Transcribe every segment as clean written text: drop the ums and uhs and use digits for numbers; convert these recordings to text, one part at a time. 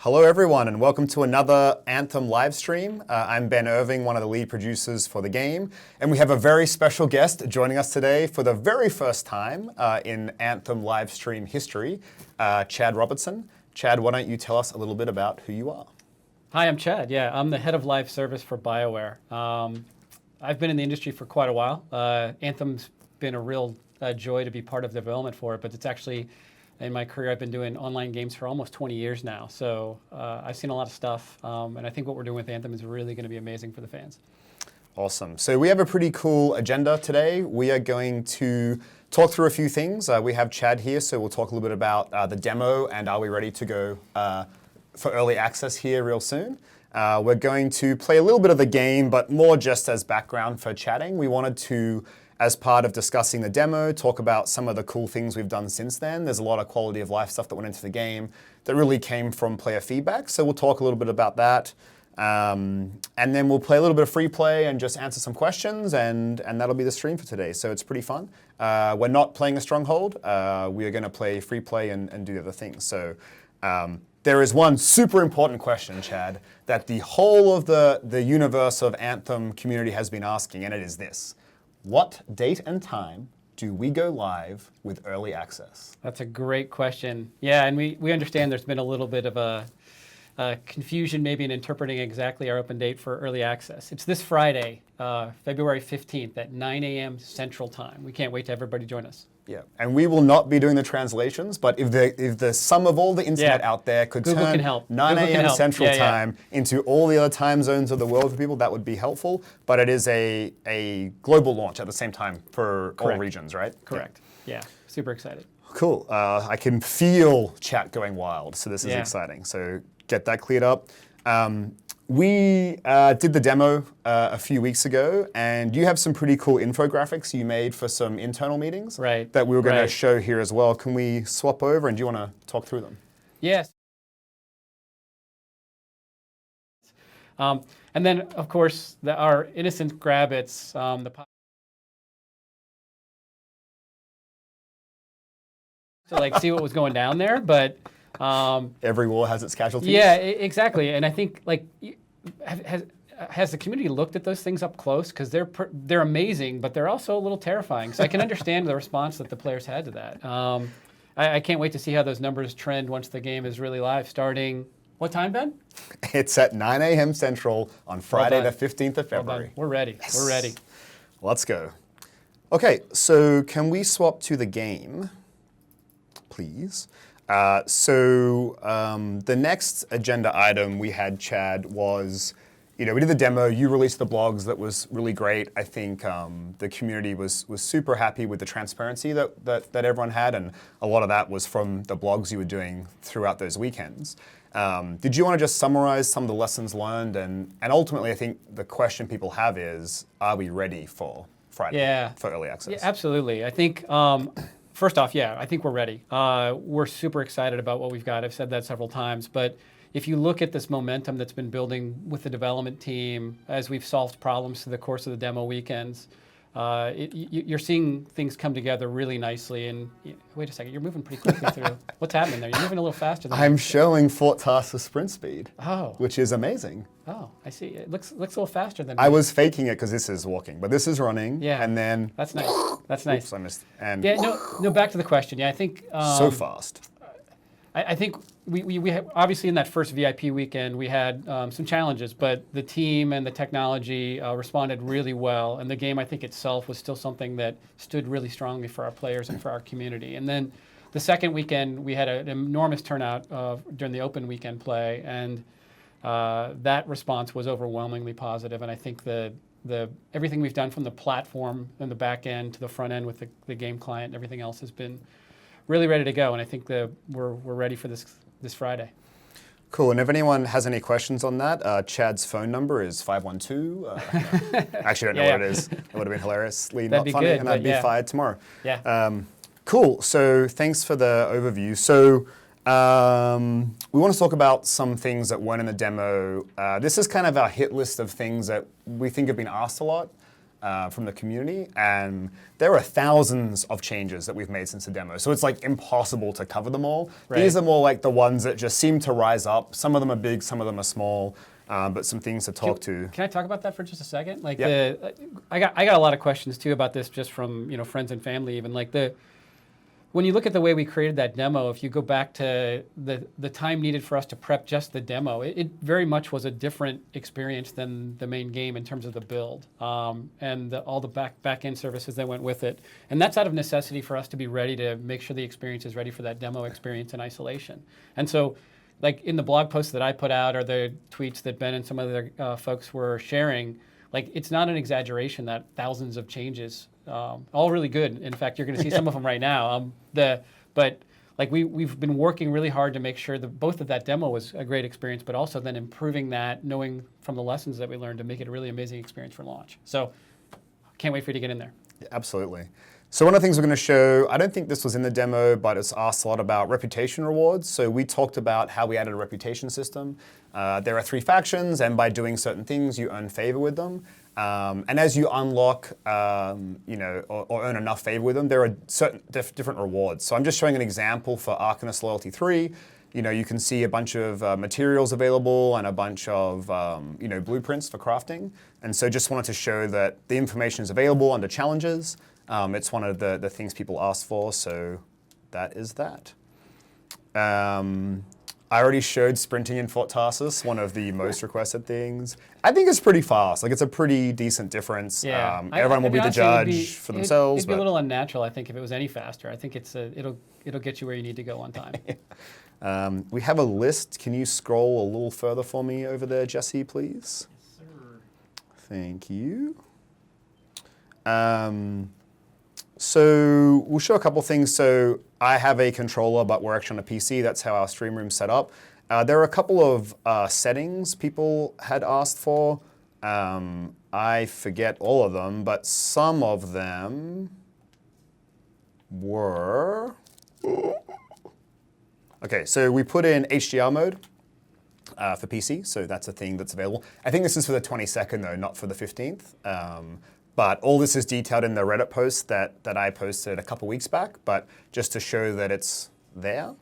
Hello everyone and welcome to another Anthem live stream. I'm Ben Irving, one of the lead producers for the game, and we have a very special guest joining us today for the very first time in Anthem live stream history, Chad Robertson. Chad, why don't you tell us a little bit about who you are? Hi, I'm Chad. Yeah, I'm the head of live service for BioWare. I've been in the industry for quite a while. Anthem's been a real joy to be part of the development for it, but it's actually, in my career, I've been doing online games for almost 20 years now. So I've seen a lot of stuff, and I think what we're doing with Anthem is really going to be amazing for the fans. Awesome. So we have a pretty cool agenda today. We are going to talk through a few things. We have Chad here, so we'll talk a little bit about the demo and are we ready to go for early access here real soon. We're going to play a little bit of the game, but more just as background for chatting. We wanted to, as part of discussing the demo, talk about some of the cool things we've done since then. There's a lot of quality of life stuff that went into the game that really came from player feedback. So we'll talk a little bit about that. And then we'll play a little bit of free play and just answer some questions, and that'll be the stream for today. So it's pretty fun. We're not playing a stronghold. We are going to play free play and do other things. So there is one super important question, Chad, that the whole of the universe of Anthem community has been asking, and it is this. What date and time do we go live with early access? That's a great question. Yeah, and we understand there's been a little bit of a confusion maybe in interpreting exactly our open date for early access. It's this Friday, February 15th at 9 a.m. Central Time. We can't wait to have everybody join us. Yeah, and we will not be doing the translations, but if the sum of all the internet out there could Google turn can help. 9 a.m. Central Time into all the other time zones of the world for people, that would be helpful. But it is a global launch at the same time for all regions, right? Correct. Yeah, super excited. Cool. I can feel chat going wild, so this is exciting. So get that cleared up. We did the demo a few weeks ago, and you have some pretty cool infographics you made for some internal meetings that we were going to show here as well. Can we swap over, and do you want to talk through them? Yes. And then, of course, our innocent Grabbits, to like see what was going down there, but every war has its casualties. Yeah, exactly. And I think like has the community looked at those things up close? Because they're amazing, but they're also a little terrifying. So I can understand the response that the players had to that. I can't wait to see how those numbers trend once the game is really live. Starting what time, Ben? It's at 9 a.m. Central on Friday, the 15th of February. We're ready. Yes. We're ready. Let's go. Okay, so can we swap to the game, please? The next agenda item we had, Chad, was, we did the demo, you released the blogs, that was really great. I think the community was super happy with the transparency that everyone had, and a lot of that was from the blogs you were doing throughout those weekends. Did you want to just summarize some of the lessons learned? And ultimately, I think the question people have is, are we ready for Friday, for early access? Yeah, absolutely. I think first off, I think we're ready. We're super excited about what we've got. I've said that several times, but if you look at this momentum that's been building with the development team as we've solved problems through the course of the demo weekends, you're seeing things come together really nicely. And wait a second, you're moving pretty quickly through. What's happening there? You're moving a little faster than I'm showing Fort Task with sprint speed, which is amazing. Oh, I see. It looks a little faster than I was faking it because this is walking, but this is running. Yeah, and then that's nice. That's nice. Oops, I missed. And no. Back to the question. Yeah, I think so fast. I think we had, obviously in that first VIP weekend we had some challenges, but the team and the technology responded really well, and the game I think itself was still something that stood really strongly for our players and for our community. And then the second weekend we had an enormous turnout during the open weekend play, and that response was overwhelmingly positive. And I think everything we've done from the platform and the back end to the front end with the game client and everything else has been really ready to go, and I think we're ready for this Friday. Cool, and if anyone has any questions on that, Chad's phone number is 512. Actually, I don't know what it is. It would have been hilariously not funny, and I'd be fired tomorrow. Yeah. Cool, so thanks for the overview. So we want to talk about some things that weren't in the demo. This is kind of our hit list of things that we think have been asked a lot. from the community, and there are thousands of changes that we've made since the demo. So it's like impossible to cover them all. Right. These are more like the ones that just seem to rise up. Some of them are big, some of them are small, but some things to talk to. Can I talk about that for just a second? Like Yep. I got a lot of questions too about this, just from friends and family even. Like when you look at the way we created that demo, if you go back to the time needed for us to prep just the demo, it very much was a different experience than the main game in terms of the build and all the back end services that went with it. And that's out of necessity for us to be ready to make sure the experience is ready for that demo experience in isolation. And so, like in the blog posts that I put out or the tweets that Ben and some other folks were sharing, like it's not an exaggeration that thousands of changes, all really good. In fact, you're going to see some of them right now. But like we've been working really hard to make sure that both of that demo was a great experience, but also then improving that, knowing from the lessons that we learned to make it a really amazing experience for launch. So can't wait for you to get in there. Yeah, absolutely. So one of the things we're going to show, I don't think this was in the demo, but it's asked a lot about reputation rewards. So we talked about how we added a reputation system. There are 3 factions, and by doing certain things, you earn favor with them. And as you unlock, or earn enough favor with them, there are certain different rewards. So I'm just showing an example for Arcanist Loyalty 3. You can see a bunch of materials available and a bunch of blueprints for crafting. And so just wanted to show that the information is available under challenges. It's one of the things people ask for, so that is that. I already showed sprinting in Fort Tarsus, one of the most requested things. I think it's pretty fast. Like, it's a pretty decent difference. Yeah. Everyone will be the judge for themselves. It'd be a little unnatural, I think, if it was any faster. I think it'll get you where you need to go on time. We have a list. Can you scroll a little further for me over there, Jesse, please? Yes, sir. Thank you. So we'll show a couple things. So I have a controller, but we're actually on a PC. That's how our stream room's set up. There are a couple of settings people had asked for. I forget all of them, but some of them were... Okay, so we put in HDR mode for PC, so that's a thing that's available. I think this is for the 22nd though, not for the 15th. But all this is detailed in the Reddit post that I posted a couple weeks back, but just to show that it's there.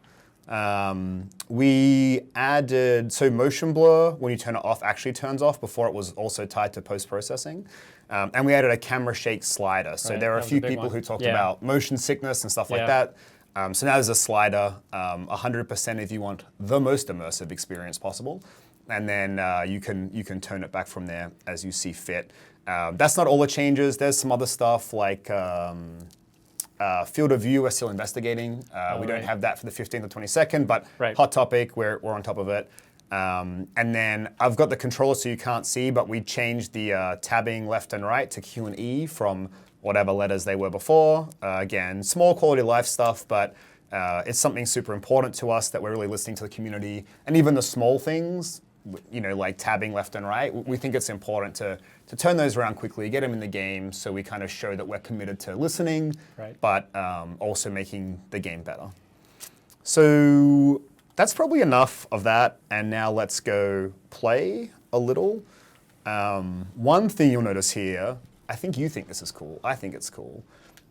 We added, so motion blur, when you turn it off, actually turns off. Before it was also tied to post-processing. And we added a camera shake slider. So Right, there are a that was few a big people one. who talked Yeah. about motion sickness and stuff like Yeah. that. So now there's a slider, 100% if you want the most immersive experience possible. And then you can tone it back from there as you see fit. That's not all the changes. There's some other stuff like field of view we're still investigating. We don't right. have that for the 15th or 22nd, but Right. hot topic, we're on top of it. And then I've got the controller so you can't see, but we changed the tabbing left and right to Q and E from whatever letters they were before. Again, small quality of life stuff, but it's something super important to us that we're really listening to the community. And even the small things, like tabbing left and right, we think it's important to turn those around quickly, get them in the game, so we kind of show that we're committed to listening, Right. but also making the game better. So that's probably enough of that, and now let's go play a little. One thing you'll notice here, I think you think this is cool, I think it's cool,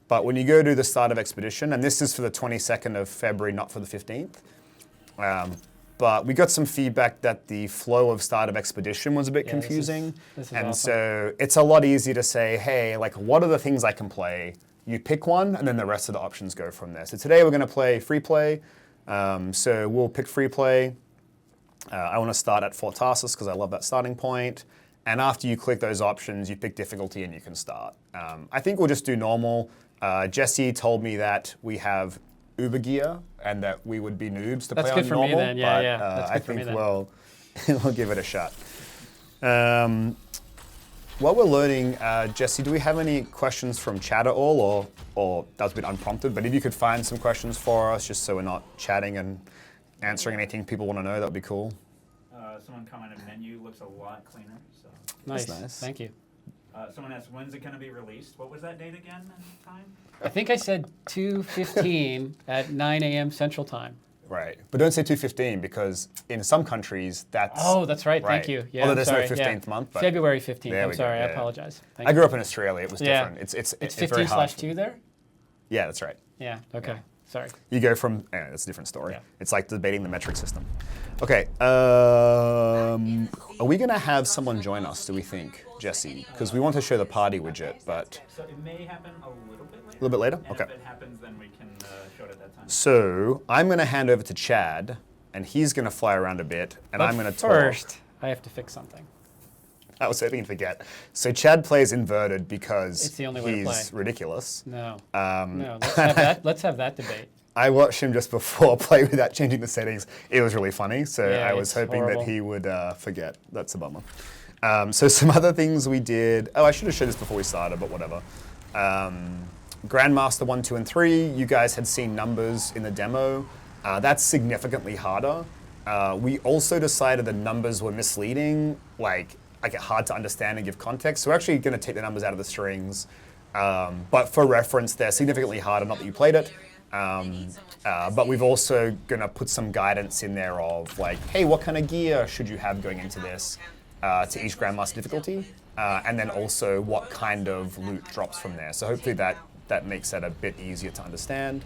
but when you go to the start of Expedition, and this is for the 22nd of February, not for the 15th, but we got some feedback that the flow of start of Expedition was a bit Yeah, this is- confusing. this is And awesome. so it's a lot easier to say, hey, like, what are the things I can play? You pick one, and then the rest of the options go from there. So today we're going to play free play. So we'll pick free play. I want to start at Fort Tarsus because I love that starting point. And after you click those options, you pick difficulty and you can start. I think we'll just do normal. Jesse told me that we have Uber gear and that we would be noobs to That's play good on for me normal. then. Yeah, but, yeah. That's I good for me think then. we'll give it a shot. While we're learning, Jesse, do we have any questions from chat at all, or that was a bit unprompted, but if you could find some questions for us, just so we're not chatting and answering anything people want to know, that would be cool. Someone commented menu looks a lot cleaner. So, Nice. nice. Thank you. someone asked, when's it going to be released? What was that date again and time? I think I said 2:15 at 9 a.m. Central Time. Right. But don't say 215 because in some countries that's. Oh, that's right. Thank you. Yeah, Although I'm there's sorry. no 15th month. But February 15th. There I'm we go, sorry. I yeah. apologize. Thank I you. grew up in Australia. It was Yeah. different. It's It's very hard. 15/2 there? Yeah, that's right. Yeah. Okay. Sorry. You go from, that's a different story. Yeah. It's like debating the metric system. Okay, are we gonna have someone join us, do we think, Jesse? Because we want to show the party widget, but So it may happen a little bit later. a little bit later? And Okay. if it happens, then we can show it at that time. So I'm gonna hand over to Chad, and he's gonna fly around a bit, and But I'm gonna talk. first, I have to fix something. I was hoping you'd forget. So Chad plays inverted because It's the only way to he's play. ridiculous. No. No. Let's have that. Let's have that debate. I watched him just before play without changing the settings. It was really funny, so Yeah, I was it's hoping horrible. that he would forget. That's a bummer. So some other things we did. Oh, I should have showed this before we started, but whatever. Grandmaster 1, 2, and 3. You guys had seen numbers in the demo. That's significantly harder. We also decided the numbers were misleading, like hard to understand and give context. So we're actually going to take the numbers out of the strings. But for reference, they're significantly harder, not that you played it. But we've also going to put some guidance in there of like, hey, what kind of gear should you have going into this to each Grandmaster difficulty? And then also what kind of loot drops from there. So hopefully that makes that a bit easier to understand.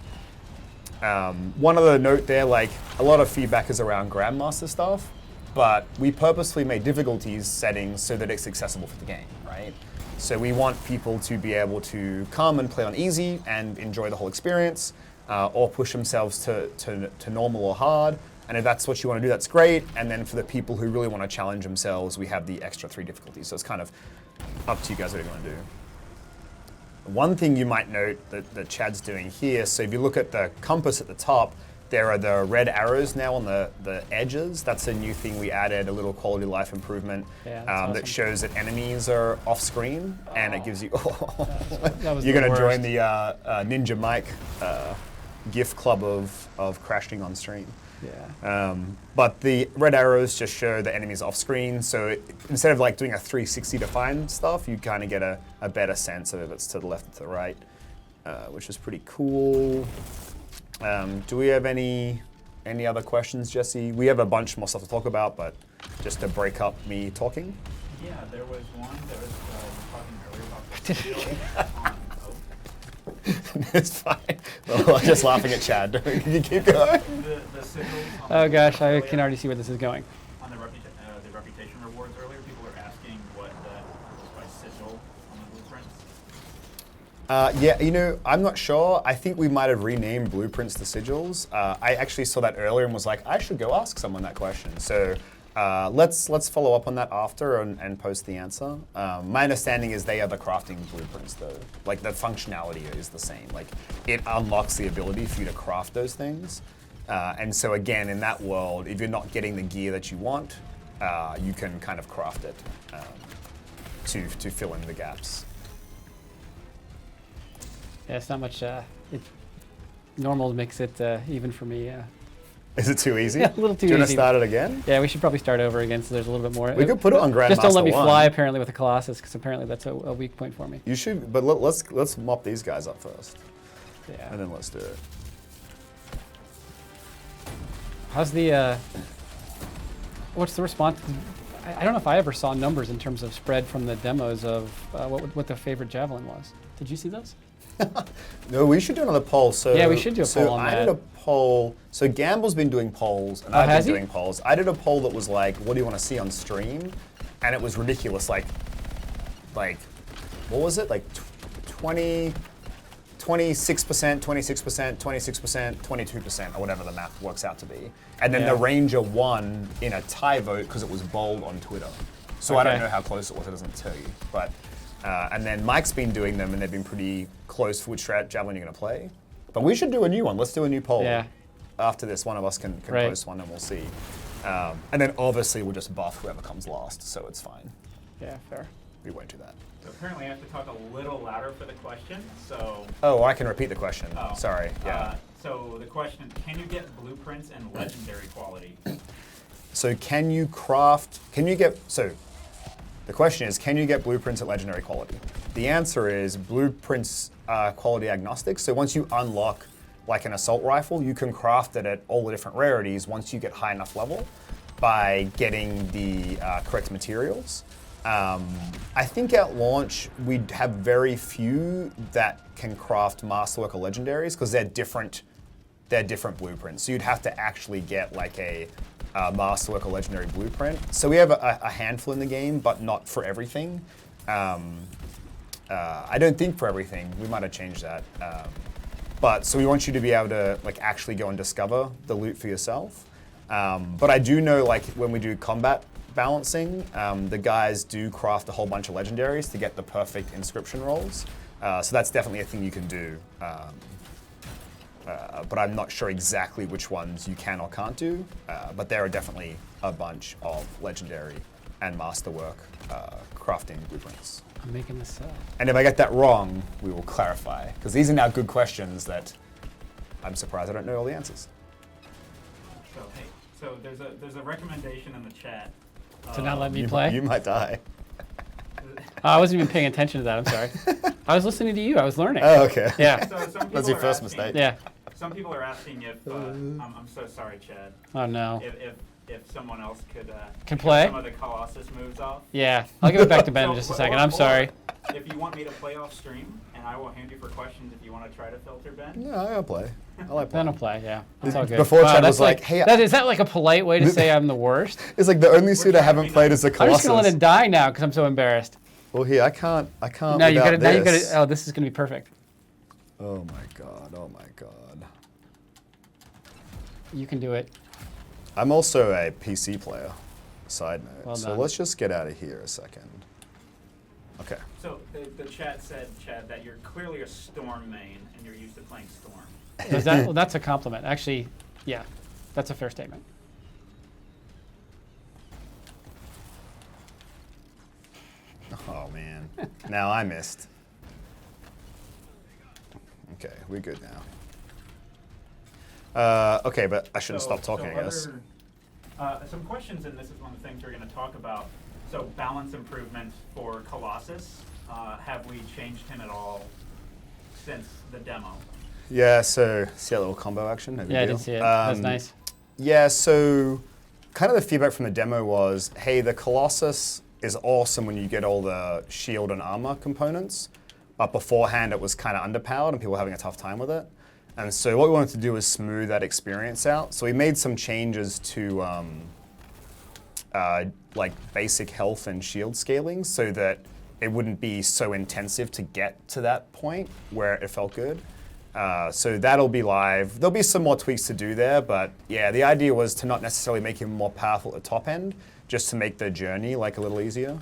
One other note there, like a lot of feedback is around Grandmaster stuff, but we purposefully made difficulties settings so that it's accessible for the game, right? So we want people to be able to come and play on easy and enjoy the whole experience, or push themselves to normal or hard. And if that's what you want to do, that's great. And then for the people who really want to challenge themselves, we have the extra 3 difficulties. So it's kind of up to you guys what you want to do. One thing you might note that Chad's doing here, so if you look at the compass at the top, there are the red arrows now on the edges. That's a new thing we added, a little quality of life improvement Yeah, that's that awesome. shows that enemies are off screen, and it gives you. That was You're the going to join worst. the Ninja Mike gift club of crashing on stream. Yeah. But the red arrows just show the enemies off screen, so instead of like doing a 360 to find stuff, you kind of get a better sense of if it's to the left or to the right, which is pretty cool. Do we have any other questions, Jesse? We have a bunch more stuff to talk about, but just to break up me talking. Yeah, there was one that was talking earlier about the skill on Oak. It's fine. Well, I'm just laughing at Chad. You keep going. The sigils on Oh the- gosh, I can already see where this is going. On the reputation rewards earlier, people were asking what that was by sigil on the blueprints. Yeah, I'm not sure. I think we might have renamed blueprints to sigils. I actually saw that earlier and was like, I should go ask someone that question. So let's follow up on that after and post the answer. My understanding is they are the crafting blueprints, though. Like the functionality is the same. Like it unlocks the ability for you to craft those things. And so again, in that world, if you're not getting the gear that you want, you can kind of craft it to fill in the gaps. Yeah, it's not much. Normal makes it even for me. Is it too easy? Yeah, a little too Do you want to easy. start it again? Yeah, we should probably start over again so there's a little bit more. We could put it on Just don't let me Grandmaster 1. fly apparently with the Colossus because apparently that's a weak point for me. You should, but let's mop these guys up first, Yeah. and then let's do it. How's the? What's the response? I don't know if I ever saw numbers in terms of spread from the demos of what the favorite javelin was. Did you see those? No, we should do another poll. So Yeah, we should do a poll on I that. did a poll. So Gamble's been doing polls, and Oh, I've has been he? doing polls. I did a poll that was like, "What do you want to see on stream?" And it was ridiculous. Like, what was it? Like 26%, 26%, 26%, 22%, or whatever the math works out to be. And then Yeah. the Ranger won in a tie vote because it was bold on Twitter. So I don't Okay. know how close it was. It doesn't tell you. But and then Mike's been doing them, and they've been pretty close for which javelin you're going to play. But we should do a new one. Let's do a new poll. Yeah. After this, one of us can Right. post one, and we'll see. And then obviously we'll just buff whoever comes last, so it's fine. Yeah, fair. We won't do that. So apparently I have to talk a little louder for the question. So Oh, I can repeat the question. Oh. Sorry. Yeah. So the question: can you get blueprints and legendary quality? So can you craft? Can you get? So the question is, can you get blueprints at legendary quality? The answer is blueprints are quality agnostic. So once you unlock like an assault rifle, you can craft it at all the different rarities once you get high enough level by getting the correct materials. I think at launch we'd have very few that can craft Masterwork or Legendaries because they're different blueprints. So you'd have to actually get like a Masterwork or Legendary blueprint. So we have a handful in the game, but not for everything. I don't think for everything. We might have changed that. But so we want you to be able to like actually go and discover the loot for yourself. But I do know like when we do combat balancing, the guys do craft a whole bunch of legendaries to get the perfect inscription rolls. So that's definitely a thing you can do. But I'm not sure exactly which ones you can or can't do. But there are definitely a bunch of legendary and masterwork crafting blueprints. I'm making this up. And if I get that wrong, we will clarify. Because these are now good questions that I'm surprised I don't know all the answers. So hey, so there's a recommendation in the chat. To not let me You play? might die. I wasn't even paying attention to that. I'm sorry. I was listening to you. I was learning. Oh, okay. Yeah. So some people That's your are first asking- mistake. Yeah. Some people are asking if I'm so sorry, Chad. Oh no. If someone else could Can show play? some of the Colossus moves off. Yeah. I'll give it back to Ben in So, just a or- second. or- I'm sorry. If you want me to play off stream, and I will hand you for questions if you want to try to filter Ben. Yeah, I'll play. I like Ben playing. will play. Yeah. That's all good. Before Chad that's was like, "Hey, is that like a polite way to say I'm the worst? It's like the only suit I trying to haven't be played nice. is the I'm Colossus. just gonna let it die now because I'm so embarrassed. Well, here I can't. No, you without gotta. Now you this. gotta. Oh, this is gonna be perfect. Oh my god. Oh my god. You can do it. I'm also a PC player. Side note. Well so done. let's just get out of here a second. Okay. So the chat said, Chad, that you're clearly a Storm main and you're used to playing Storm. Is that, well, that's a compliment. Actually, yeah, that's a fair statement. Oh man. Now I missed. Okay, we're good now. Okay, but I shouldn't stop talking, I guess. Some questions, and this is one of the things we're going to talk about. So balance improvement for Colossus. Have we changed him at all since the demo? Yeah, so see that little combo action? No big Yeah, I deal. did see it. That's nice. Yeah, so kind of the feedback from the demo was, hey, the Colossus is awesome when you get all the shield and armor components, but beforehand it was kind of underpowered and people were having a tough time with it. And so what we wanted to do was smooth that experience out. So we made some changes to like basic health and shield scaling so that it wouldn't be so intensive to get to that point where it felt good. So that'll be live. There'll be some more tweaks to do there, but yeah, the idea was to not necessarily make him more powerful at the top end, just to make the journey like a little easier.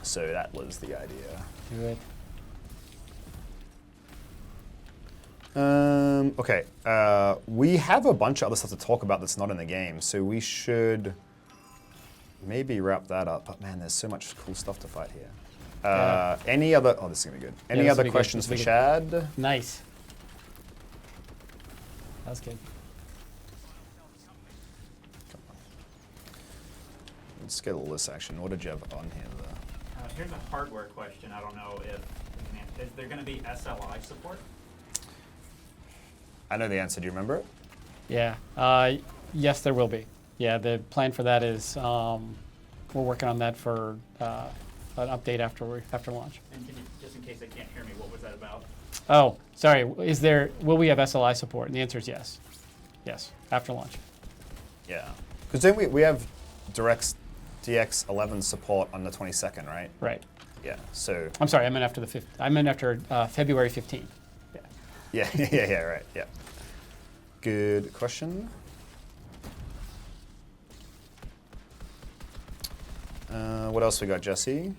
So that was the idea. Do it. Okay, we have a bunch of other stuff to talk about that's not in the game, so we should maybe wrap that up. But man, there's so much cool stuff to fight here. Yeah. Any other? Oh, this is gonna be good. Any this will other be good. questions This for will be Chad? Nice. That was good. Let's get a list action. What did you have on here? Here's a hardware question. I don't know if we can answer. Is there going to be SLI support? I know the answer. Do you remember it? Yeah. Yes, there will be. Yeah, the plan for that is we're working on that for an update after launch. And can you, just in case they can't hear me, what was that about? Oh, sorry. Will we have SLI support? And the answer is yes. Yes, after launch. Yeah. Because then we have DX11 support on the 22nd, right? Right. Yeah. So. I'm sorry. I meant after February 15th. Yeah. Yeah. Right. Yeah. Good question. What else we got, Jesse?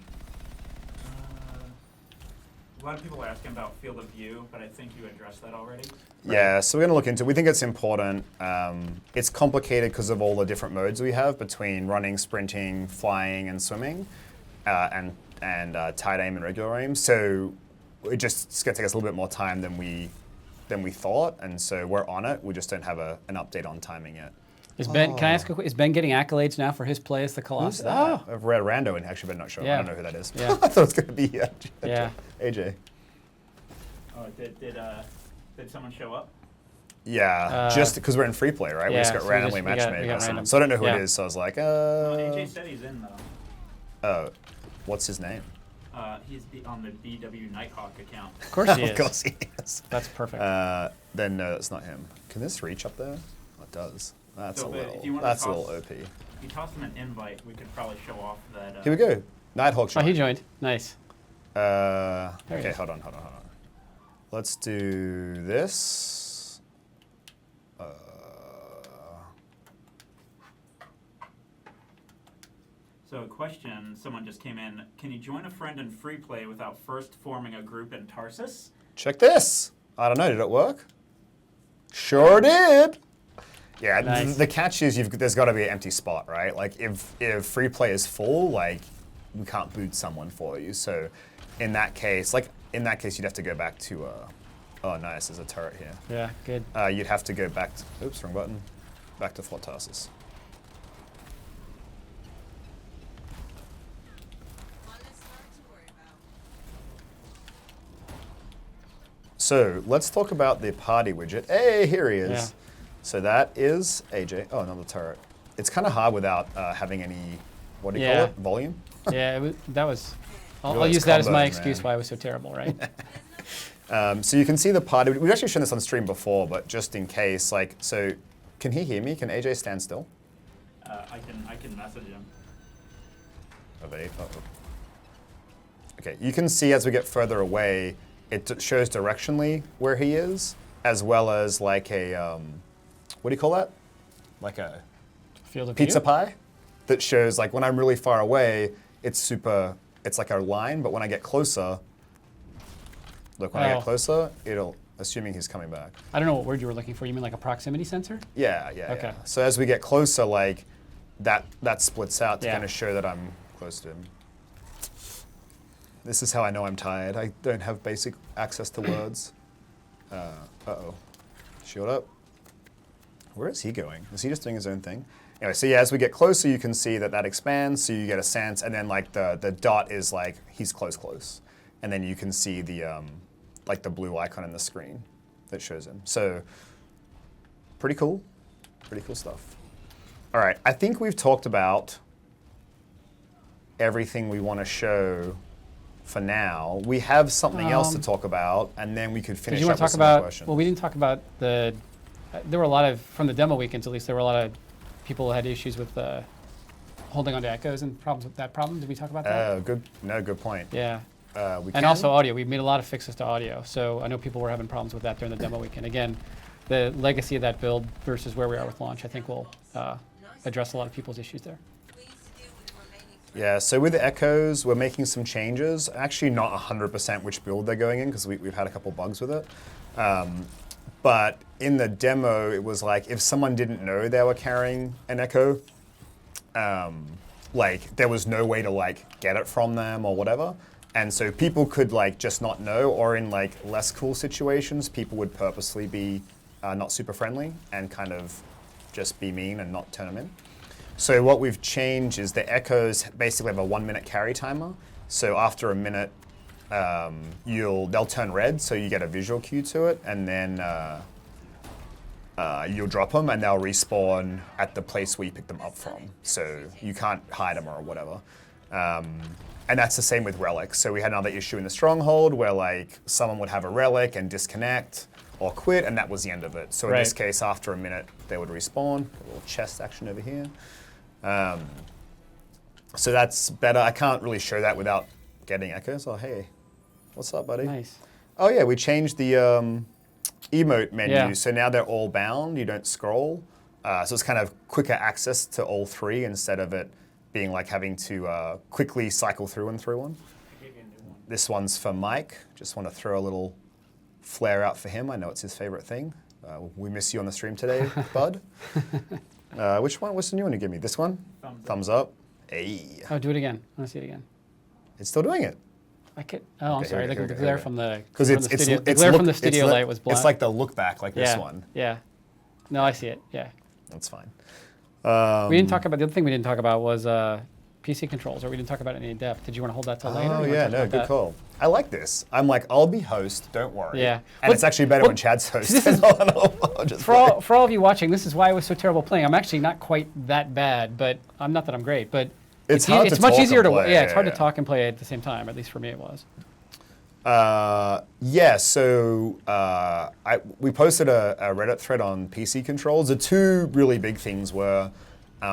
A lot of people are asking about field of view, but I think you addressed that already. Yeah, so we're going to look into it. We think it's important. It's complicated because of all the different modes we have between running, sprinting, flying, and swimming, and tight aim and regular aim. So it's going to take us a little bit more time than we thought, and so we're on it. We just don't have an update on timing yet. Is Ben? Can I ask? Is Ben getting accolades now for his play as the Colossus? Oh, I've read Rando and actually been not sure. I Yeah. don't know who that is. Yeah. I thought it was going to be Yeah. AJ. Oh, Did someone show up? Yeah, just because we're in free play, right? We yeah, just got so we randomly just- we got- matchmade we got by someone. random. So I don't know who Yeah. it is. So I was like, AJ said he's in though. oh, what's his name? He's on the BW Nighthawk account. Of course he Of is. course he is. That's perfect. Then no, that's not him. Can this reach up there? Oh, it does. That's So, a but little. if you wanna That's a toss- little OP. If you toss him an invite, we could probably show off that. Here we go. Nighthawk Oh, shot. he joined. Nice. There he okay, is. hold on. Let's do this. So a question, someone just came in. Can you join a friend in free play without first forming a group in Tarsus? Check this. I don't know. Did it work? Sure did. Yeah. Nice. The catch is there's got to be an empty spot, right? Like if free play is full, like we can't boot someone for you. So in that case, you'd have to go back to. Oh, nice. There's a turret here. Yeah, good. You'd have to go back. Oops, wrong button. Back to Fort Tarsus. So let's talk about the party widget. Hey, here he is. Yeah. So that is AJ. Oh, another turret. It's kind of hard without having any, what do you call Yeah. it? Volume? Yeah, that was. I'll Realize use that as my combos, excuse man. why I was so terrible, right? So you can see the party. We've actually shown this on stream before, but just in case, so can he hear me? Can AJ stand still? I can message him. Okay, you can see as we get further away, it shows directionally where he is, as well as like a, what do you call that? Like a Field of pizza view? pie that shows like when I'm really far away, it's like a line, but when I get closer, look, when I Oh. get closer, assuming he's coming back. I don't know what word you were looking for. You mean like a proximity sensor? Yeah. Okay. So as we get closer, like that splits out to Yeah. kind of show that I'm close to him. This is how I know I'm tired. I don't have basic access to words. Uh-oh. Shield up. Where is he going? Is he just doing his own thing? Anyway, so yeah, as we get closer, you can see that expands, so you get a sense, and then like the dot is like he's close. And then you can see the like the blue icon in the screen that shows him. So pretty cool stuff. All right, I think we've talked about everything we want to show for now. We have something else to talk about, and then we could finish Did you want up to with talk some more about? questions. Well, we didn't talk about the. There were a lot of from the demo weekends, at least. There were a lot of people who had issues with holding onto echoes and problems with that problem. Did we talk about that? Good point. Yeah. We And can- also audio. We made a lot of fixes to audio. So I know people were having problems with that during the demo weekend. Again, the legacy of that build versus where we are with launch, I think will address a lot of people's issues there. Yeah, so with the echoes, we're making some changes. Actually, not 100% which build they're going in because we've had a couple bugs with it. But in the demo, it was like if someone didn't know they were carrying an echo, like there was no way to like get it from them or whatever. And so people could like just not know, or in like less cool situations, people would purposely be not super friendly and kind of just be mean and not turn them in. So what we've changed is the echoes basically have a 1 minute carry timer. So after a minute, they'll turn red, so you get a visual cue to it, and then you'll drop them, and they'll respawn at the place where you picked them up from. So you can't hide them or whatever. And that's the same with relics. So we had another issue in the Stronghold where like someone would have a relic and disconnect or quit, and that was the end of it. So in this Right. case, after a minute, they would respawn. A little chest action over here. So that's better. I can't really show that without getting echoes. Oh, hey, what's up, buddy? Nice. Oh yeah, we changed the emote menu, Yeah. so now they're all bound. You don't scroll, so it's kind of quicker access to all three instead of it being like having to quickly cycle through one. I gave you a new one. This one's for Mike. Just want to throw a little flare out for him. I know it's his favorite thing. We miss you on the stream today, bud. Which one? What's the new one you give me? This one? Thumbs up. Hey, Oh, do it again. I want to see it again. it's still doing it. I could. Oh, I'm Okay, sorry. here we The go, glare here we from the Because from it's the studio, the it's glare look- from the it's studio li- light was black. It's like the look back, like yeah. this one. Yeah. No, I see it. Yeah. That's fine. We didn't talk about the other thing we didn't talk about was PC controls, or we didn't talk about it in any depth. Did you want to hold that till later? Oh You wanna yeah, talk no, about good that? call. I like this. I'm like, I'll be host. Don't worry. Yeah. And Well, it's actually better well, when Chad's host. this is- I'll just For all of you watching, this is why I was so terrible playing. I'm actually not quite that bad, but I'm not that I'm great. But It's hard it's to much talk easier and to play, yeah, it's hard yeah. to talk and play at the same time. At least for me, it was. Yeah, so we posted a Reddit thread on PC controls. The two really big things were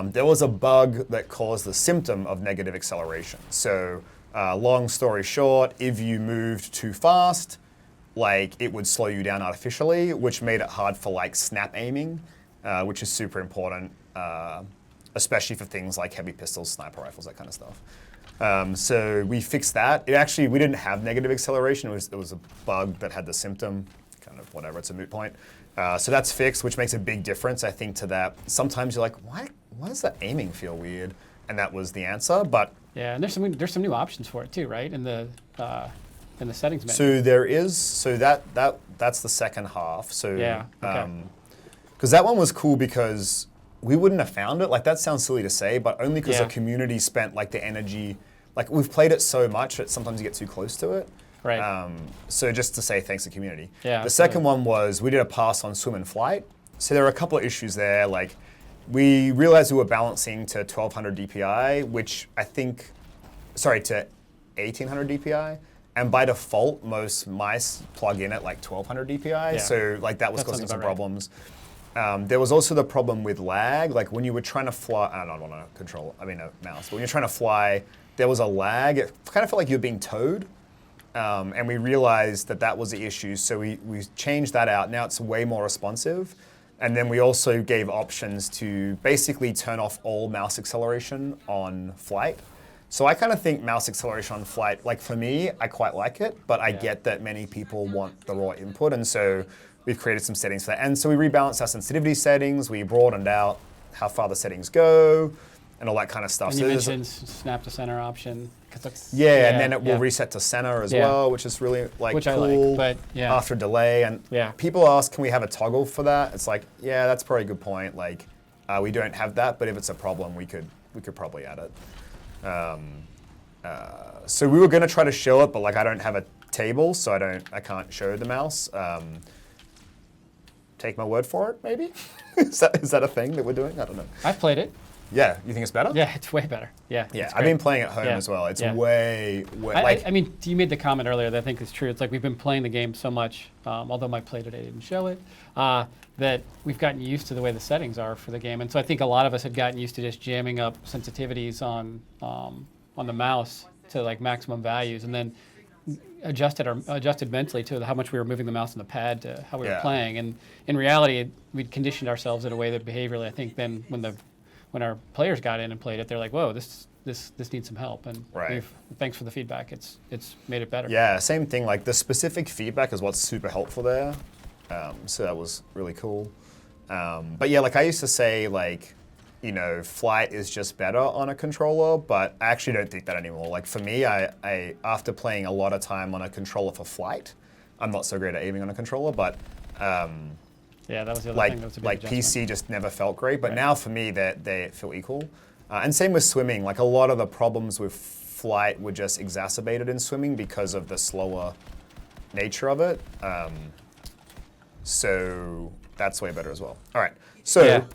there was a bug that caused the symptom of negative acceleration. So long story short, if you moved too fast, like it would slow you down artificially, which made it hard for like snap aiming, which is super important, especially for things like heavy pistols, sniper rifles, that kind of stuff. So we fixed that. We didn't have negative acceleration. It was a bug that had the symptom, kind of whatever, it's a moot point. So that's fixed, which makes a big difference, I think, to that. Sometimes you're like, why does that aiming feel weird? And that was the answer, but. Yeah, and there's some new options for it too, right? In the settings menu. So there is, that's the second half. So, Yeah, okay. Because that one was cool because we wouldn't have found it. Like that sounds silly to say, but only because Yeah. the community spent like the energy. Like we've played it so much that sometimes you get too close to it. Right. So just to say thanks to community. Yeah, The second one was we did a pass on swim and flight. So there were a couple of issues there. Like we realized we were balancing to 1200 DPI, which I think, to 1800 DPI. And by default, most mice plug in at like 1200 DPI. Yeah. So like that was That causing sounds some about right. problems. There was also the problem with lag. Like when you were trying to fly, I don't want a mouse, but when you're trying to fly, there was a lag. It kind of felt like you were being towed. And we realized that was the issue. So we changed that out. Now it's way more responsive. And then we also gave options to basically turn off all mouse acceleration on flight. So I kind of think mouse acceleration on flight, like for me, I quite like it, but I get that many people want the raw input. And so we've created some settings for that. And so we rebalanced our sensitivity settings. We broadened out how far the settings go and all that kind of stuff. And So you there's mentioned snap to center option. 'Cause and then it will yeah. reset to center as Yeah. well, which is really like Which I cool. like, but, yeah. After delay, and Yeah. people ask, can we have a toggle for that? It's like, yeah, that's probably a good point. Like, we don't have that, but if it's a problem, we could probably add it. So we were going to try to show it, but like I don't have a table, so I can't show the mouse. Take my word for it, maybe. is that a thing that we're doing? I don't know. I've played it. Yeah, you think it's better? Yeah, it's way better. Yeah. Yeah, it's I've great. been playing at home Yeah. as well. It's Yeah. way I mean, you made the comment earlier that I think is true. It's like we've been playing the game so much, although my play today didn't show it, that we've gotten used to the way the settings are for the game. And so I think a lot of us had gotten used to just jamming up sensitivities on the mouse to like maximum values, and then adjusted mentally to how much we were moving the mouse and the pad to how we were Yeah. playing. And in reality, we'd conditioned ourselves in a way that behaviorally, I think, then when our players got in and played it, they're like, "Whoa, this needs some help." And Right. thanks for the feedback. It's made it better. Yeah, same thing. Like the specific feedback is what's super helpful there. So that was really cool. But yeah, like I used to say, like, flight is just better on a controller, but I actually don't think that anymore. Like for me, I after playing a lot of time on a controller for flight, I'm not so great at aiming on a controller, but Yeah, that was the other like thing. That was a big like adjustment. PC just never felt great. But Right. now for me, they feel equal. And same with swimming. Like a lot of the problems with flight were just exacerbated in swimming because of the slower nature of it. So that's way better as well. All right. So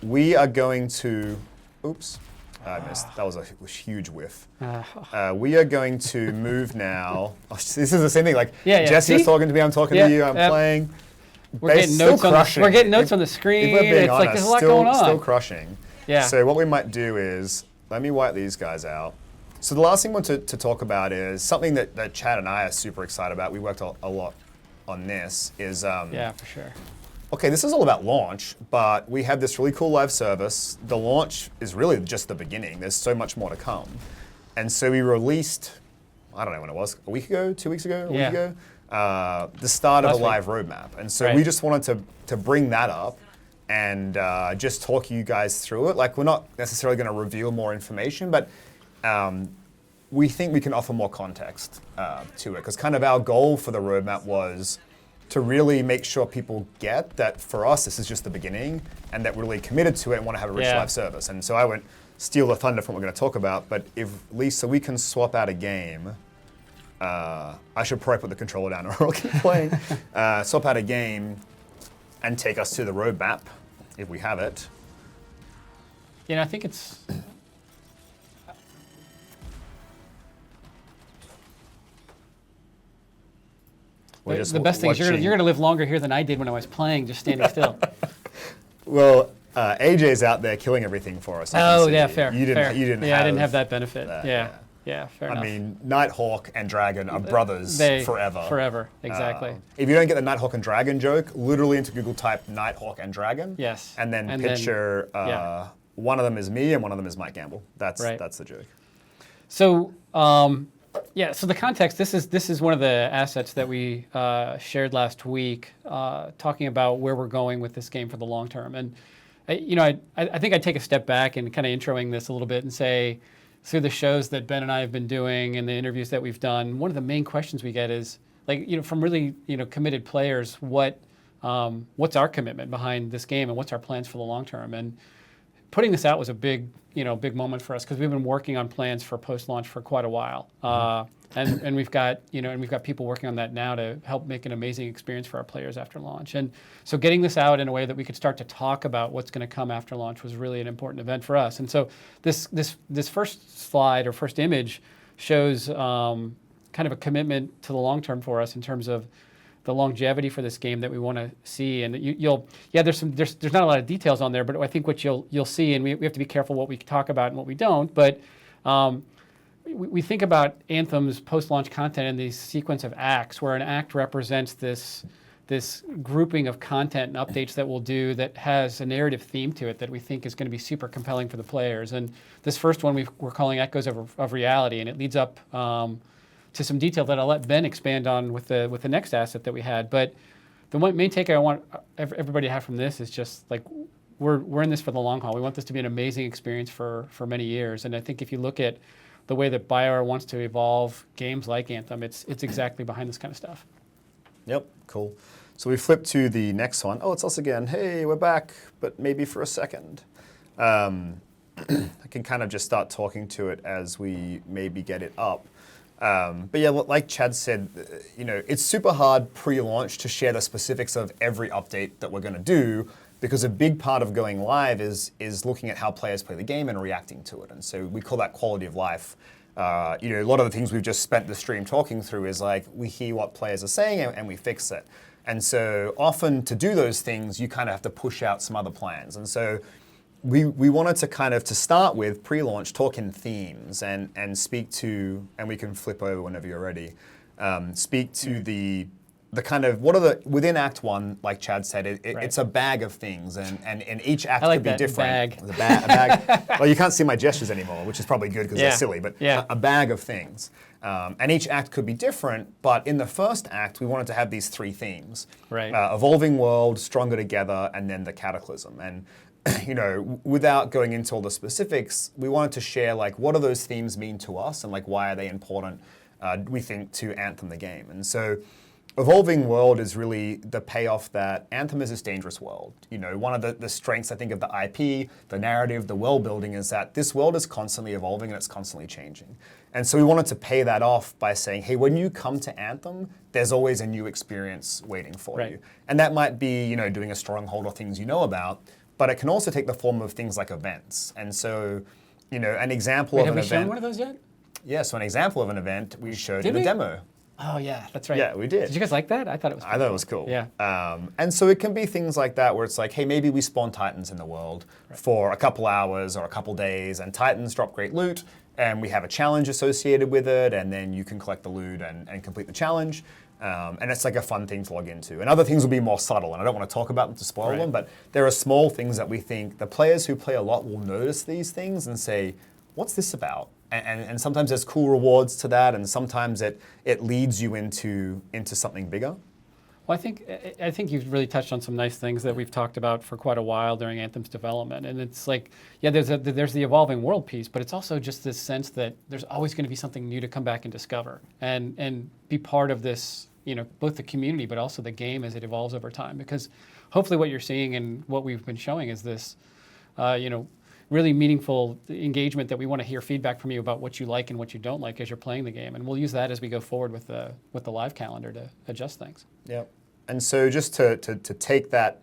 we are going to. Oops. I missed. That was a huge whiff. We are going to move now. Oh, this is the same thing. Like Yeah, yeah. Jesse's See? talking to me. I'm talking Yeah, to you. I'm yep. playing. We're getting Still notes on crushing. we're getting notes on the screen. If we're being It's honest, like there's a lot still, going on. still crushing. Yeah. So what we might do is, let me wipe these guys out. So the last thing I want to talk about is something that Chad and I are super excited about. We worked a lot on this. Is Yeah, for sure. okay, this is all about launch, but we have this really cool live service. The launch is really just the beginning. There's so much more to come. And so we released, I don't know when it was, a week ago, 2 weeks ago, a week Yeah. ago, the start of Last a live roadmap. And so Right. we just wanted to bring that up and just talk you guys through it. Like we're not necessarily going to reveal more information, but we think we can offer more context to it. Because kind of our goal for the roadmap was to really make sure people get that for us, this is just the beginning, and that we're really committed to it and want to have a rich Yeah. live service. And so I went steal the thunder from what we're going to talk about, but if Lisa, we can swap out a game. I should probably put the controller down or I'll keep playing. Swap out a game and take us to the roadmap, if we have it. I think it's. The best thing is you're going to live longer here than I did when I was playing, just standing still. Well, AJ's out there killing everything for us. Oh, yeah, fair. You didn't. Fair. You didn't. I didn't have that benefit. that, Yeah, fair enough. I mean, Nighthawk and Dragon are brothers forever. Forever, exactly. If you don't get the Nighthawk and Dragon joke, literally into Google type Nighthawk and Dragon. Yes. And then picture one of them is me and one of them is Mike Gamble. That's the joke. So so the context. This is one of the assets that we shared last week, talking about where we're going with this game for the long term. And I think I'd take a step back and kind of introing this a little bit and say, through the shows that Ben and I have been doing and the interviews that we've done, one of the main questions we get is from really committed players, what's our commitment behind this game and what's our plans for the long term? And putting this out was a big moment for us because we've been working on plans for post-launch for quite a while, and we've got people working on that now to help make an amazing experience for our players after launch. And so getting this out in a way that we could start to talk about what's going to come after launch was really an important event for us. And so this first slide or first image shows kind of a commitment to the long term for us in terms of the longevity for this game that we want to see. And there's not a lot of details on there, but I think what you'll see, and we have to be careful what we talk about and what we don't, but we think about Anthem's post-launch content in these sequence of acts, where an act represents this grouping of content and updates that we'll do that has a narrative theme to it that we think is going to be super compelling for the players. And this first one we're calling Echoes of Reality, and it leads up to some detail that I'll let Ben expand on with the next asset that we had. But the main takeaway I want everybody to have from this is just like we're in this for the long haul. We want this to be an amazing experience for many years. And I think if you look at the way that BioWare wants to evolve games like Anthem, it's exactly behind this kind of stuff. Yep, cool. So we flip to the next one. Oh, it's us again. Hey, we're back, but maybe for a second. I can kind of just start talking to it as we maybe get it up. But yeah, like Chad said, it's super hard pre-launch to share the specifics of every update that we're going to do, because a big part of going live is looking at how players play the game and reacting to it. And so we call that quality of life. A lot of the things we've just spent the stream talking through is like we hear what players are saying and we fix it. And so often to do those things, you kind of have to push out some other plans. And so we wanted to kind of, to start with pre-launch, talk in themes and speak to, and we can flip over whenever you're ready, speak to the kind of, what are the, within Act 1, like Chad said, it's a bag of things, and each act could be different. Bag. A bag. Well, you can't see my gestures anymore, which is probably good because they're silly, but a bag of things. And each act could be different, but in the first act, we wanted to have these three themes. Right. Evolving world, stronger together, and then the cataclysm. And without going into all the specifics, we wanted to share like what do those themes mean to us and like why are they important, we think, to Anthem the game. And so Evolving world is really the payoff that Anthem is this dangerous world. One of the strengths, I think, of the IP, the narrative, the world building is that this world is constantly evolving and it's constantly changing. And so we wanted to pay that off by saying, hey, when you come to Anthem, there's always a new experience waiting for you. And that might be, doing a stronghold or things you know about, but it can also take the form of things like events. And so, an example of an event. Have we shown one of those yet? Yeah, so an example of an event we showed in a demo. Oh yeah, that's right. Yeah, we did. Did you guys like that? I thought it was. I thought it was cool. Yeah. And so it can be things like that where it's like, hey, maybe we spawn Titans in the world for a couple hours or a couple days, and Titans drop great loot, and we have a challenge associated with it, and then you can collect the loot and complete the challenge. And it's like a fun thing to log into. And other things will be more subtle, and I don't want to talk about them to spoil them, but there are small things that we think the players who play a lot will notice these things and say, what's this about? And sometimes there's cool rewards to that, and sometimes it leads you into something bigger. Well, I think you've really touched on some nice things that we've talked about for quite a while during Anthem's development. And it's like, yeah, there's the evolving world piece, but it's also just this sense that there's always going to be something new to come back and discover and be part of this, both the community but also the game as it evolves over time. Because hopefully what you're seeing and what we've been showing is this, really meaningful engagement that we want to hear feedback from you about what you like and what you don't like as you're playing the game. And we'll use that as we go forward with the live calendar to adjust things. Yep. And so just to take that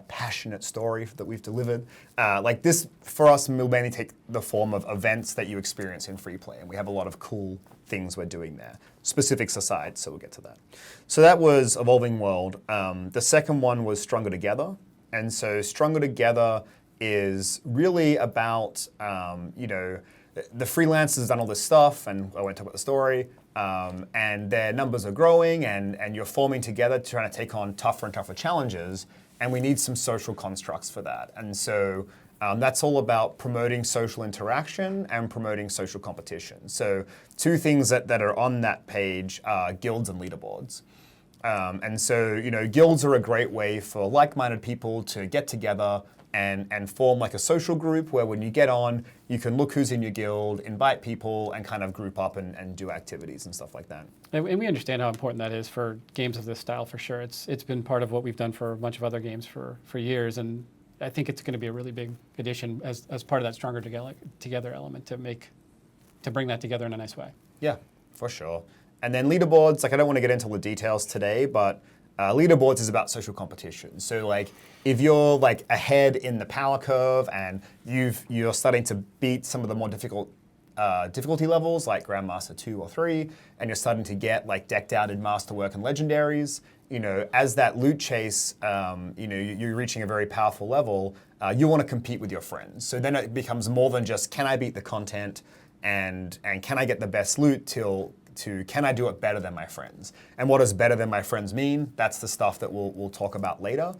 passionate story that we've delivered, like this for us will mainly take the form of events that you experience in free play, and we have a lot of cool things we're doing there. Specifics aside, so we'll get to that. So that was Evolving World. The second one was Stronger Together, and so Stronger Together is really about the freelancers have done all this stuff, and I won't talk about the story. And their numbers are growing, and you're forming together trying to take on tougher and tougher challenges, and we need some social constructs for that. And so that's all about promoting social interaction and promoting social competition. So two things that are on that page are guilds and leaderboards. And so, guilds are a great way for like-minded people to get together and form like a social group where when you get on, you can look who's in your guild, invite people, and kind of group up and do activities and stuff like that. And we understand how important that is for games of this style, for sure. It's been part of what we've done for a bunch of other games for years, and I think it's going to be a really big addition as part of that Stronger Together element to bring that together in a nice way. Yeah, for sure. And then leaderboards, like I don't want to get into all the details today, but leaderboards is about social competition. So like if you're like ahead in the power curve and you're starting to beat some of the more difficult difficulty levels like Grandmaster 2 or 3, and you're starting to get like decked out in Masterwork and Legendaries, as that loot chase, you're reaching a very powerful level, you want to compete with your friends. So then it becomes more than just can I beat the content and can I get the best loot to can I do it better than my friends? And what does better than my friends mean? That's the stuff that we'll talk about later,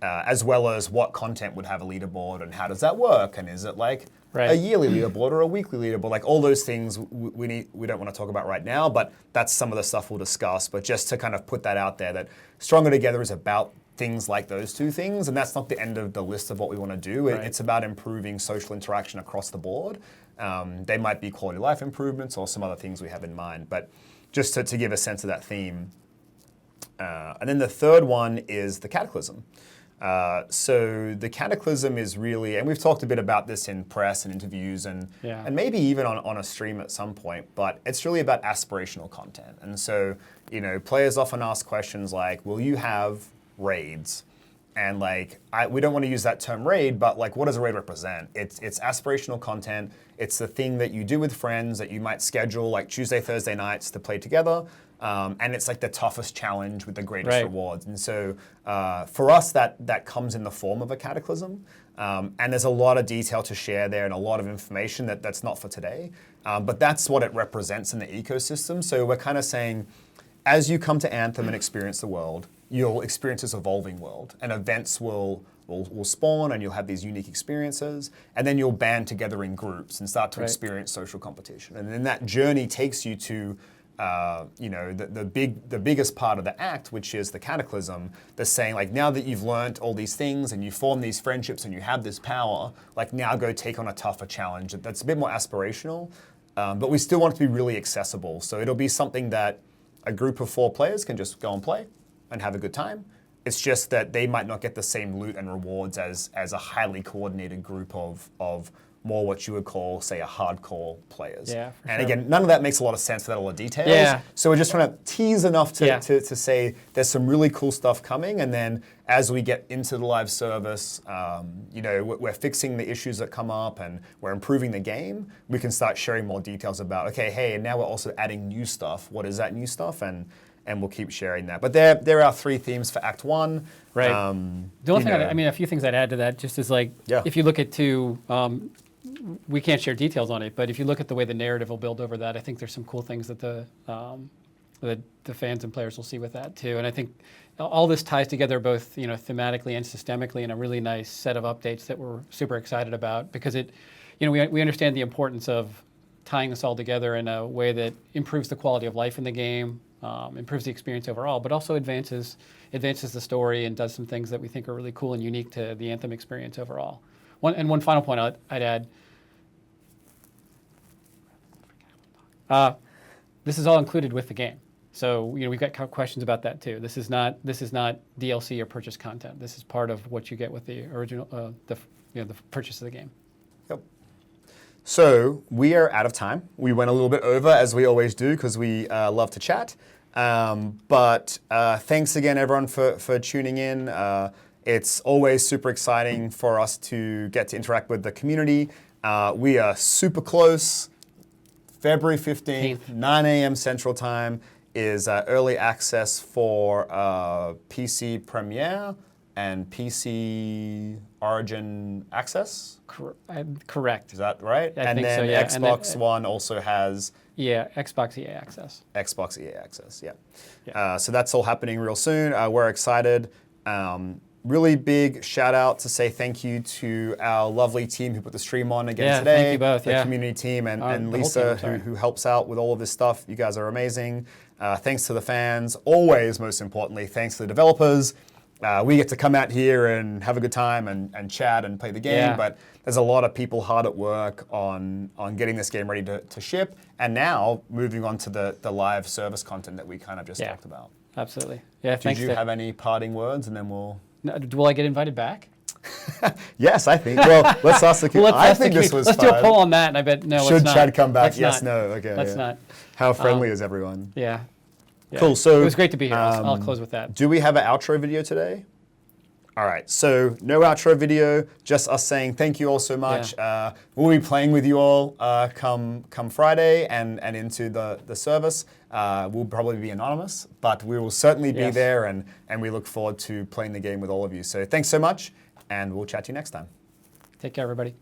as well as what content would have a leaderboard and how does that work? And is it like a yearly leaderboard or a weekly leaderboard? Like all those things we don't want to talk about right now, but that's some of the stuff we'll discuss. But just to kind of put that out there, that Stronger Together is about things like those two things, and that's not the end of the list of what we want to do. Right. It's about improving social interaction across the board. They might be quality of life improvements or some other things we have in mind, but just to give a sense of that theme. And then the third one is the Cataclysm. So the Cataclysm is really, and we've talked a bit about this in press and interviews and maybe even on a stream at some point, but it's really about aspirational content. And so, players often ask questions like, will you have raids? And like, we don't want to use that term raid, but like, what does a raid represent? It's aspirational content. It's the thing that you do with friends that you might schedule like Tuesday, Thursday nights to play together. And it's like the toughest challenge with the greatest rewards. And so for us, that comes in the form of a Cataclysm. And there's a lot of detail to share there and a lot of information that's not for today. But that's what it represents in the ecosystem. So we're kind of saying, as you come to Anthem and experience the world, you'll experience this evolving world, and events will spawn, and you'll have these unique experiences, and then you'll band together in groups and start to experience social competition. And then that journey takes you to the biggest part of the act, which is the Cataclysm. They're saying, like, now that you've learned all these things and you form these friendships and you have this power, like, now go take on a tougher challenge that's a bit more aspirational, but we still want it to be really accessible. So it'll be something that a group of 4 players can just go and play and have a good time. It's just that they might not get the same loot and rewards as a highly coordinated group of more what you would call, say, a hardcore players. Yeah, for and sure. again, none of that makes a lot of sense without all the details. Yeah. So we're just trying to tease enough to say there's some really cool stuff coming, and then as we get into the live service, we're fixing the issues that come up and we're improving the game. We can start sharing more details about, okay, hey, and now we're also adding new stuff. What is that new stuff? And we'll keep sharing that. But there are 3 themes for Act 1. Right. The only thing, a few things I'd add to that just is like, if you look at 2, we can't share details on it, but if you look at the way the narrative will build over that, I think there's some cool things that the fans and players will see with that too. And I think all this ties together both, thematically and systemically in a really nice set of updates that we're super excited about, because it, we understand the importance of tying this all together in a way that improves the quality of life in the game, improves the experience overall, but also advances the story and does some things that we think are really cool and unique to the Anthem experience overall. One final point I'd add. This is all included with the game. So we've got questions about that too. This is not DLC or purchase content. This is part of what you get with the original the purchase of the game. Yep. So we are out of time. We went a little bit over, as we always do, because we love to chat. But thanks again, everyone, for tuning in. It's always super exciting for us to get to interact with the community. We are super close. February 15th, 9 a.m. Central Time is early access for PC Premiere and PC Origin Access. Correct. Is that right? I think so, yeah. Xbox And then, One also has Yeah, Xbox EA Access. Xbox EA Access, yeah. Yeah. So that's all happening real soon. We're excited. Really big shout out to say thank you to our lovely team who put the stream on again Yeah, today. thank you both, the yeah. community team and The whole Lisa team, sorry. who helps out with all of this stuff. You guys are amazing. Thanks to the fans. Always, most importantly, thanks to the developers. We get to come out here and have a good time and chat and play the game, Yeah. but there's a lot of people hard at work on getting this game ready to ship, and now moving on to the live service content that we kind of just Yeah. talked about. Absolutely. Yeah, Did thanks. you have any parting words, and then we'll... Will I get invited back? Yes, I think. Well, let's ask the Well, community. I ask the think this commu- was Let's fun. do a poll on that, and I bet no. Should let's not. Chad come back? Let's Yes, not. no. Okay. Let's yeah. not. How friendly is everyone? Yeah. Yeah. Cool. So it was great to be here. I'll close with that. Do we have an outro video today? All right, so no outro video, just us saying thank you all so much. We'll be playing with you all come Friday and into the service. We'll probably be anonymous, but we will certainly be Yes. there, and we look forward to playing the game with all of you. So thanks so much, and we'll chat to you next time. Take care, everybody.